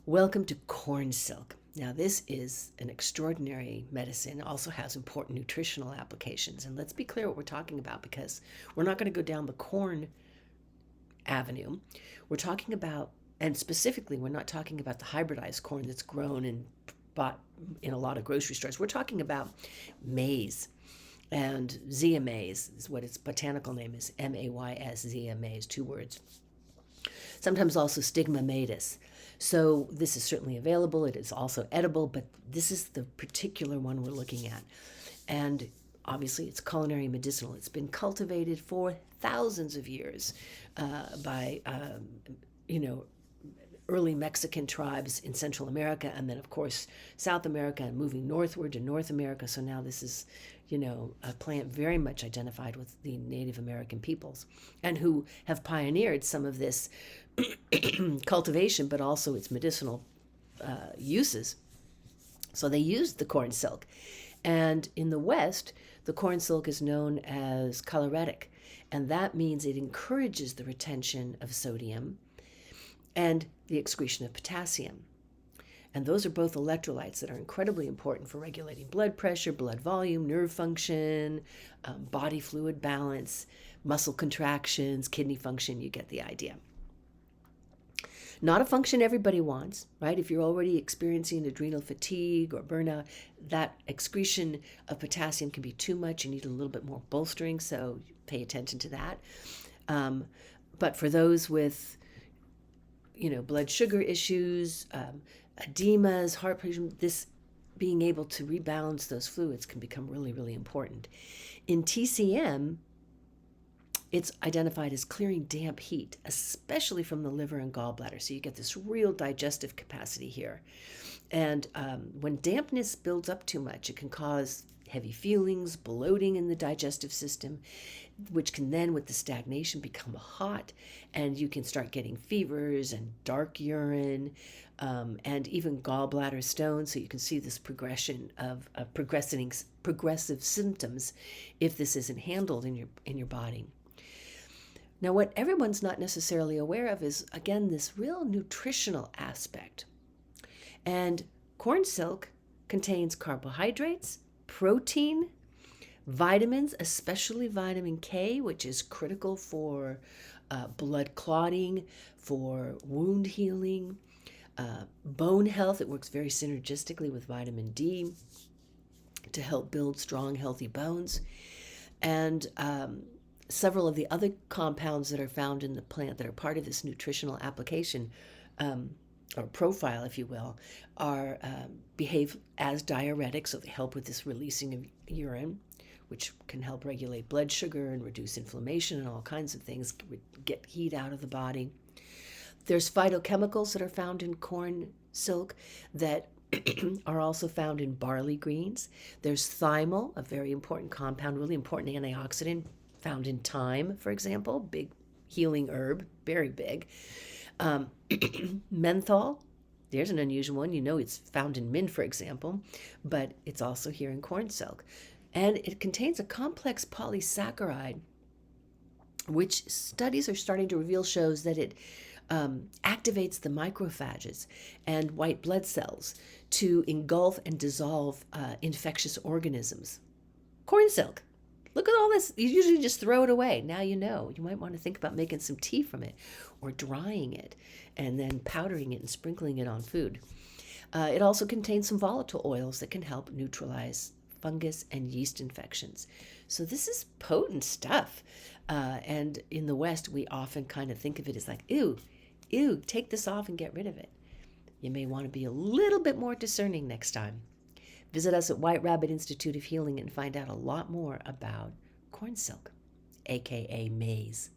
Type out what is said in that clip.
Welcome to corn silk. Now, this is an extraordinary medicine. It also has important nutritional applications. And let's be clear what we're talking about, because we're not going to go down the corn avenue. We're talking about, and specifically, we're not talking about the hybridized corn that's grown and bought in a lot of grocery stores. We're talking about maize. And zea maize is what its botanical name is, M-A-Y-S, zea maize, two words. Sometimes also stigma matus. So this is certainly available. It is also edible, but this is the particular one we're looking at. And obviously it's culinary medicinal. It's been cultivated for thousands of years by, early Mexican tribes in Central America, and then of course South America, and moving northward to North America. So now this is, a plant very much identified with the Native American peoples, and who have pioneered some of this cultivation, but also its medicinal uses. So they used the corn silk. And in the West, the corn silk is known as choleritic, and that means it encourages the retention of sodium and the excretion of potassium. And those are both electrolytes that are incredibly important for regulating blood pressure, blood volume, nerve function, body fluid balance, muscle contractions, kidney function. You get the idea. Not a function everybody wants, right? If you're already experiencing adrenal fatigue or burnout, that excretion of potassium can be too much. You need a little bit more bolstering, so pay attention to that. But for those with blood sugar issues, edemas, heart pressure, this being able to rebalance those fluids can become really, really important. In TCM, it's identified as clearing damp heat, especially from the liver and gallbladder. So you get this real digestive capacity here. And when dampness builds up too much, it can cause heavy feelings, bloating in the digestive system, which can then, with the stagnation, become hot, and you can start getting fevers and dark urine, and even gallbladder stones. So you can see this progression of progressive symptoms if this isn't handled in your body. Now, what everyone's not necessarily aware of is, again, this real nutritional aspect. And corn silk contains carbohydrates, protein, vitamins, especially vitamin K, which is critical for blood clotting, for wound healing, bone health. It works very synergistically with vitamin D to help build strong, healthy bones. And several of the other compounds that are found in the plant that are part of this nutritional application, or profile, if you will, are behave as diuretics, so they help with this releasing of urine, which can help regulate blood sugar and reduce inflammation and all kinds of things, get heat out of the body. There's phytochemicals that are found in corn silk that are also found in barley greens. There's thymol, a very important compound, really important antioxidant, found in thyme, for example, big healing herb, very big. Menthol, there's an unusual one. It's found in mint, for example, but it's also here in corn silk. And it contains a complex polysaccharide, which studies are starting to reveal shows that it activates the macrophages and white blood cells to engulf and dissolve infectious organisms. Corn silk. Look at all this. You usually just throw it away. Now you know. You might want to think about making some tea from it, or drying it and then powdering it and sprinkling it on food. It also contains some volatile oils that can help neutralize fungus and yeast infections. So this is potent stuff. And in the West, we often kind of think of it as like, ew, take this off and get rid of it. You may want to be a little bit more discerning next time. Visit us at White Rabbit Institute of Healing and find out a lot more about corn silk, aka maize.